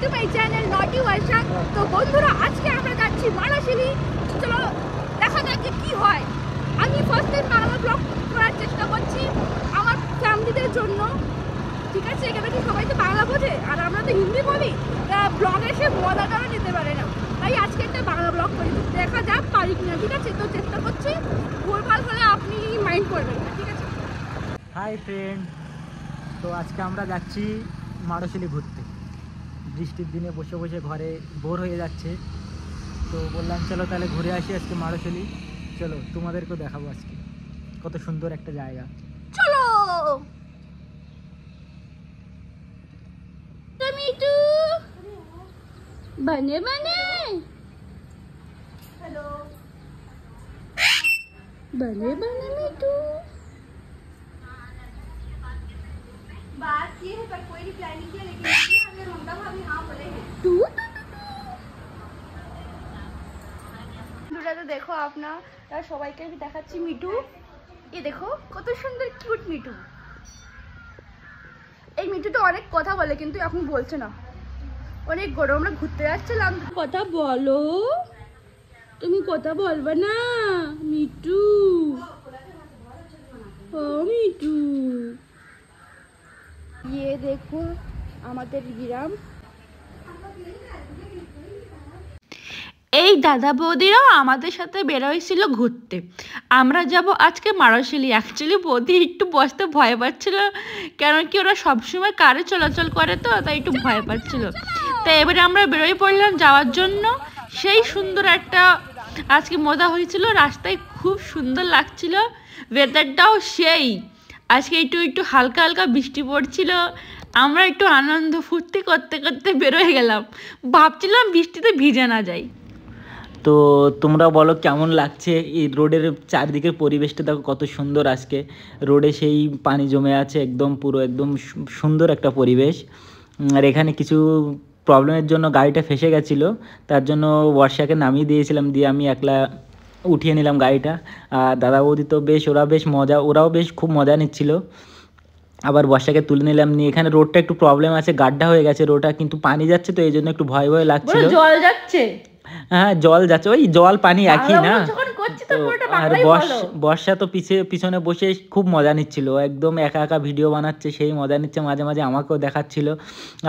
To my channel নটি ওয়াইশাখ। তো বন্ধুরা, আজকে আমরা যাচ্ছি মানাশিলি। চলো দেখা যাক কি হয়। আমি ফার্স্ট টাইম বাংলা ব্লগ করার চেষ্টা করছি আমার ফ্যামিলিদের জন্য, ঠিক আছে? এখানে কি সবাই তো বাংলা বোঝে, আর আমরা তো হিন্দি বলি, ব্লগে এসে মজাটাও নিতে পারে না। তাই আজকে একটা বাংলা ব্লগ করি, দেখা যাক পারি কিনা, ঠিক আছে? তো চেষ্টা করছি, ভুলভাল হলে আপনি মাইন্ড করবেন না, ঠিক আছে? হাই ফ্রেন্ড, তো আজকে আমরা যাচ্ছি মারোশিলি ঘুরতে। বৃষ্টির দিনে বসে বসে ঘরে বোর হয়ে যাচ্ছে, তো বললাম চলো তাহলে ঘুরে আসি আজকে মারোশিলি। চলো তোমাদেরকেও দেখাবো আজকে কত সুন্দর একটা জায়গা। চলো টমেটো बने बने हेलो बने बने मिठू बात ये है पर कोई रिप्लाई नहीं किया, लेकिन हमने ममता भाभी हाँ बोले हैं। तू তো দেখো আপনারা সবাইকে আমি দেখাচ্ছি মিঠু। এই দেখো কত সুন্দর কিউট মিঠু। এই মিঠু তো অনেক কথা বলে কিন্তু এখন বলছে না, অনেক গরম। আমরা ঘুরতে যাচ্ছিলাম। কথা বলো, তুমি কথা বলবে না মিঠু? ও মিঠু, ये देखो আমাদের গ্রাম। এই দাদা বৌদিরাও আমাদের সাথে বেরোয়ছিল ঘুরতে। আমরা যাব আজকে মারোশিলি। অ্যাকচুয়ালি বৌদি একটু বসতে ভয় পাচ্ছিল, কারণ কি ওরা সবসময় কারে চলাচল করে, তো তাই একটু ভয় পাচ্ছিল। তাই এবারে আমরা বেরোয় পড়লাম যাওয়ার জন্য। সেই সুন্দর একটা আজকে মজা হয়েছিল, রাস্তায় খুব সুন্দর লাগছিল, ওয়েদারটাও সেই। আজকে একটু হালকা হালকা বৃষ্টি পড়ছিল। আমরা একটু আনন্দ ফুর্তি করতে করতে বেরোয় গেলাম, ভাবছিলাম বৃষ্টিতে ভিজে না যাই। তো তোমরা বলো কেমন লাগছে? এই রোডের চারদিকের পরিবেশটা দেখো কত সুন্দর। আজকে রোডে সেই পানি জমে আছে, একদম পুরো একদম সুন্দর একটা পরিবেশ। আর এখানে কিছু প্রবলেমের জন্য গাড়িটা ফেসে গেছিলো, তার জন্য বর্ষাকে নামিয়ে দিয়েছিলাম, দিয়ে আমি একলা উঠিয়ে নিলাম গাড়িটা। আর দাদা বৌদি তো ওরাও বেশ খুব মজা নিচ্ছিল। আবার বর্ষাকে তুলে নিলাম, নিয়ে এখানে রোডটা একটু প্রবলেম আছে, গাড্ডা হয়ে গেছে রোডটা, কিন্তু পানি যাচ্ছে তো এই জন্য একটু ভয় ভয় লাগছিল। জল যাচ্ছে, হ্যাঁ জল যাচ্ছে, ওই জল পানি একই না। আর বর্ষা তো পিছনে বসে খুব মজা নিচ্ছিল, একদম একা একা ভিডিও বানাচ্ছে, সেই মজা নিচ্ছে। মাঝে মাঝে আমাকেও দেখাচ্ছিল।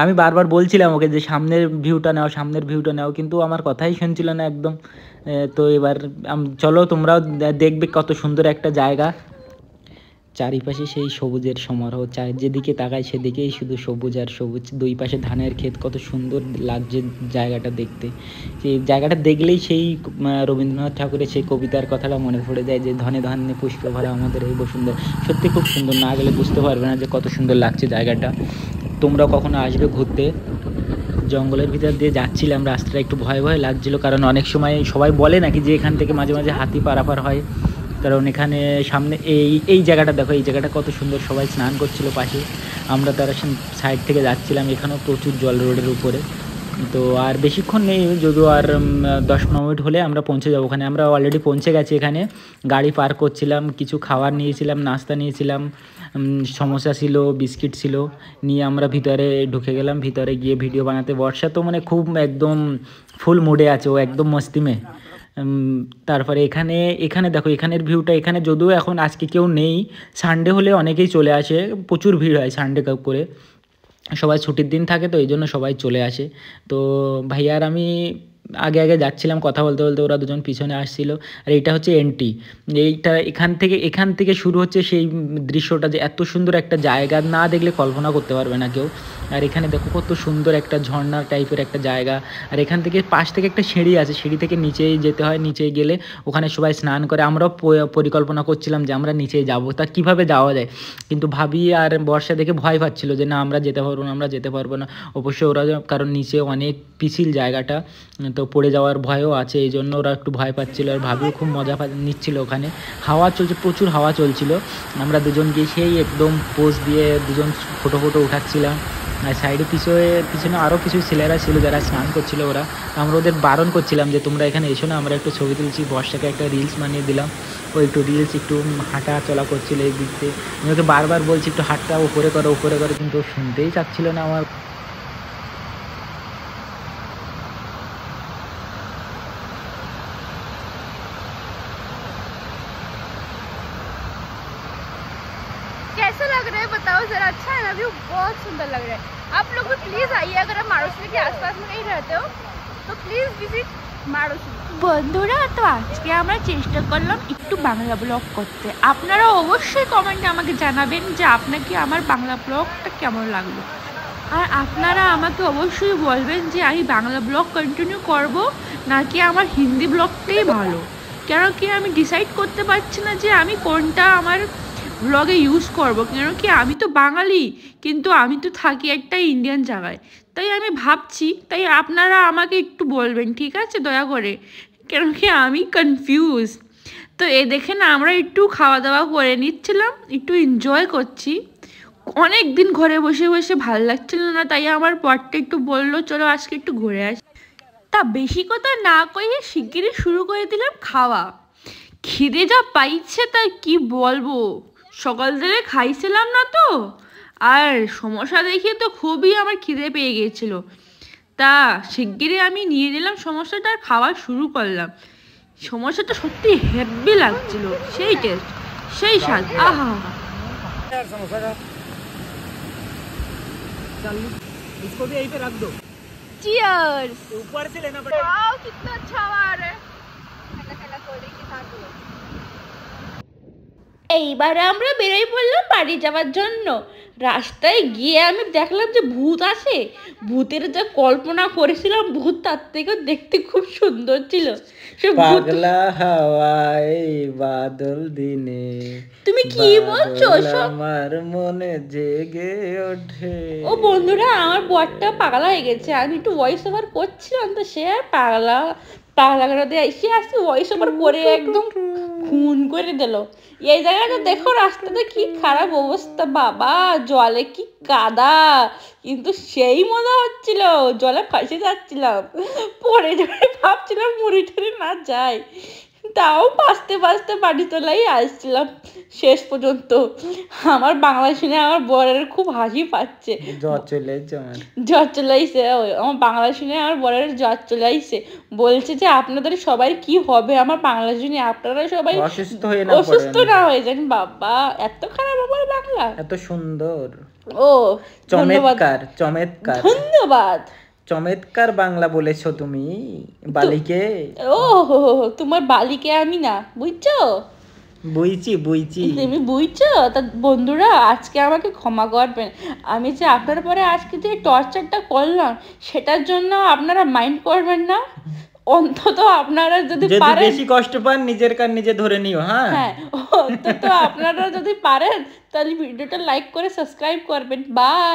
আমি বারবার বলছিলাম ওকে যে সামনের ভিউটা নাও, কিন্তু আমার কথাই শুনছিল না একদম। তো এবার চলো তোমরাও দেখবে কত সুন্দর একটা জায়গা। চারিপাশে সেই সবুজের সমারোহ, যেদিকে তাকাই সেদিকেই শুধু সবুজ আর সবুজ। দুই পাশে ধানের ক্ষেত, কত সুন্দর লাগছে জায়গাটা দেখতে। সেই জায়গাটা দেখলেই সেই রবীন্দ্রনাথ ঠাকুরের সেই কবিতার কথাটা মনে পড়ে যায়, যে ধনে ধান্যে পুষ্প ভরা আমাদের এই বসুন্ধরা। সত্যি খুব সুন্দর, না গেলে বুঝতে পারবে না যে কত সুন্দর লাগছে জায়গাটা। তোমরা কখনো আসবে ঘুরতে। জঙ্গলের ভিতর দিয়ে যাচ্ছিলাম, রাস্তাটা একটু ভয় ভয় লাগছিলো, কারণ অনেক সময় সবাই বলে নাকি যে এখান থেকে মাঝে মাঝে হাতি পারাপার হয়। কারণ এখানে সামনে এই জায়গাটা দেখো, এই জায়গাটা কত সুন্দর, সবাই স্নান করছিল পাশে। আমরা তারা সাইড থেকে যাচ্ছিলাম, এখানেও প্রচুর জল রোডের উপরে। তো আর বেশিক্ষণ নেই, যদিও আর 10-15 মিনিট হলে আমরা পৌঁছে যাবো ওখানে। আমরা অলরেডি পৌঁছে গেছি এখানে, গাড়ি পার্ক করছিলাম, কিছু খাবার নিয়েছিলাম, নাস্তা নিয়েছিলাম, সমোসা ছিল, বিস্কিট ছিল, নিয়ে আমরা ভিতরে ঢুকে গেলাম। ভিতরে গিয়ে ভিডিও বানাতে, বর্ষা তো মানে খুব একদম ফুল মুডে আছে, ও একদম মস্তিমে। তারপরে এখানে দেখো, এখানের ভিউটা, এখানে যদিও এখন আজকে কেউ নেই, সানডে হলে অনেকেই চলে আসে, প্রচুর ভিড় হয় সানডে করে, সবাই ছুটির দিন থাকে, তো এই জন্য সবাই চলে আসে। তো ভাইয়ার আমি আগে যাচ্ছিলাম, কথা বলতে বলতে ওরা দুজন পিছনে আসছিল। আর এইটা হচ্ছে এন্ট্রি, এখান থেকে শুরু হচ্ছে সেই দৃশ্যটা, যে এত সুন্দর একটা জায়গা না দেখলে কল্পনা করতে পারবে না কেউ। আর এখানে দেখো কত সুন্দর একটা ঝর্ণা টাইপের একটা জায়গা। আর এখান থেকে পাশ থেকে একটা সিঁড়ি আছে, সিঁড়ি থেকে নিচেই যেতে হয়, নিচে গেলে ওখানে সবাই স্নান করে। আমরাও পরিকল্পনা করছিলাম যে আমরা নিচে যাব, তা কীভাবে যাওয়া যায়, কিন্তু ভাবি আর বর্ষা দেখে ভয় পাচ্ছিল যে না আমরা যেতে পারবো না। অবশ্যই ওরা, কারণ নিচে অনেক পিছিল জায়গাটা, তো পড়ে যাওয়ার ভয়ও আছে, এই জন্য ওরা একটু ভয় পাচ্ছিলো। আর ভাবিও খুব মজা নিচ্ছিল ওখানে, হাওয়া চলছে, প্রচুর হাওয়া চলছিল। আমরা দুজন গিয়ে সেই একদম পোজ দিয়ে দুজন ফটো উঠাচ্ছিলাম। আর সাইডে পিছনে আরও কিছু ছেলেরা ছিল যারা স্নান করছিল, ওরা, আমরা ওদের বারণ করছিলাম যে তোমরা এখানে এসো না, আমরা একটু ছবি তুলছি। বর্ষাকে একটা রিলস বানিয়ে দিলাম, ও একটু হাঁটা চলা করছিল এই দিক দিয়ে। আমি ওকে বারবার বলছি একটু হাতটা উপরে করো, কিন্তু শুনতেই চাচ্ছিল না আমার। अच्छा है ना, व्यू बहुत सुंदर लग रहा है। आप लोग भी प्लीज आइए, अगर आप मारुशली के आसपास में नहीं रहते हो तो प्लीज विजिट मारुशली। বন্ধুরা, তো আজকে আমরা চেষ্টা করলাম একটু বাংলা ব্লগ করতে। আপনারা অবশ্যই কমেন্টে আমাকে জানাবেন যে আপনাকে আমার বাংলা ব্লগটা কেমন লাগলো, আর আপনারা আমাকে অবশ্যই বলবেন যে আমি বাংলা ব্লগ কন্টিনিউ করব নাকি আমার হিন্দি ব্লগটাই ভালো। কেন কি আমি ডিসাইড করতে পারছি না যে আমি কোনটা আমার ব্লগে ইউজ করব, কেন কি আমি তো বাঙালি কিন্তু আমি তো থাকি একটা ইন্ডিয়ান জায়গায়, তাই আমি ভাবছি। তাই আপনারা আমাকে একটু বলবেন, ঠিক আছে, দয়া করে, কেন কি আমি কনফিউজ। তো দেখে না আমরা একটু খাওয়া দাওয়া করে নিচ্ছিলাম, একটু এনজয় করছি। অনেক দিন ঘরে বসে বসে ভালো লাগছিল না, তাই আমার বরটা একটু বললো চলো আজকে একটু ঘুরে আসি। তা বেশি কথা না কয়ে শিগগিরই শুরু করে দিলাম খাওয়া। খিদে যা পাইছে তাই কি বলবো, সকাল থেকে খাইছিলাম না তো, আর সমস্যা দেখে তো খুবই আমার খিদে পেয়ে গিয়েছিল। তা শিগগিরই আমি নিয়ে নিলাম সমস্যাটা আর খাওয়া শুরু করলাম। সমস্যাটা সত্যি হেভি লাগছিল, সেই টেস্ট, সেই স্বাদ, আহা। इसको भी यहीं पे रख दो, Cheers! ऊपर से लेना पड़ेगा। वाओ, कितना अच्छा हवा आ रहा है। ठंडा कोल्ड ड्रिंक के साथ। এইবার আমরা বেরোই পড়লাম বাড়ি যাওয়ার জন্য। রাস্তায় গিয়ে আমি দেখলাম যে ভূত আছে। ভূতের যা কল্পনা করেছিলাম, ভূত তার থেকেও দেখতে খুব সুন্দর ছিল। সে ভূত, পাগলা হাওয়ায় বাদল দিনে, তুমি কি বলছো সব? আমার মনে জেগে ওঠে। ও বন্ধুরা, আমার বরটা পাগলা হয়ে গেছে। আমি একটু ভয়েস ওভার করছিলাম, তো সে আর পাগলা করে দিয়ে এসে আসছে, ভয়েস ওভার করে একদম খুন করে দিল। এই জায়গাটা দেখো, রাস্তাতে কি খারাপ অবস্থা বাবা, জলে কি কাদা, কিন্তু সেই মজা হচ্ছিল, জলে ফাঁসে যাচ্ছিলাম, পরে জলে ভাবছিলাম মুড়ি টুড়ি না যায়, তাও বাঁচতে বাঁচতে বাড়ি চলাই আসছিলাম শেষ পর্যন্ত। আমার বাংলা শুনে আমার বরের খুব হাসি পাচ্ছে, জ্বর চলে এসেছে আমার, জ্বর চলে আইসে। আমার বাংলা শুনে আমার বরের জ্বর চলে আইসে, বলছে যে আপনাদের সবাই কি হবে আমার বাংলা শুনে, আপনারা সবাই অসুস্থ না হয়ে যান। বাবা, এত খারাপ আমার বাংলা, এত সুন্দর, ও চমৎকার চমৎকার, ধন্যবাদ। চমৎকার বাংলা বলেছো তুমি বালিকে। ও তোমার বালিকে আমি না, বুঝছো? বুঝছি তুমি বুঝছো? তা বন্ধুরা, আজকে আমাকে ক্ষমা করবেন, আমি যে আপনার পরে আজকে যে টর্চারটা করলাম সেটার জন্য আপনারা মাইন্ড করবেন না। অন্তত আপনারা যদি পারেন, বেশি কষ্ট পান নিজের কান নিজে ধরে নিও। হ্যাঁ, অন্তত আপনারা যদি পারেন তাহলে ভিডিওটা লাইক করে সাবস্ক্রাইব করবেন। বাই।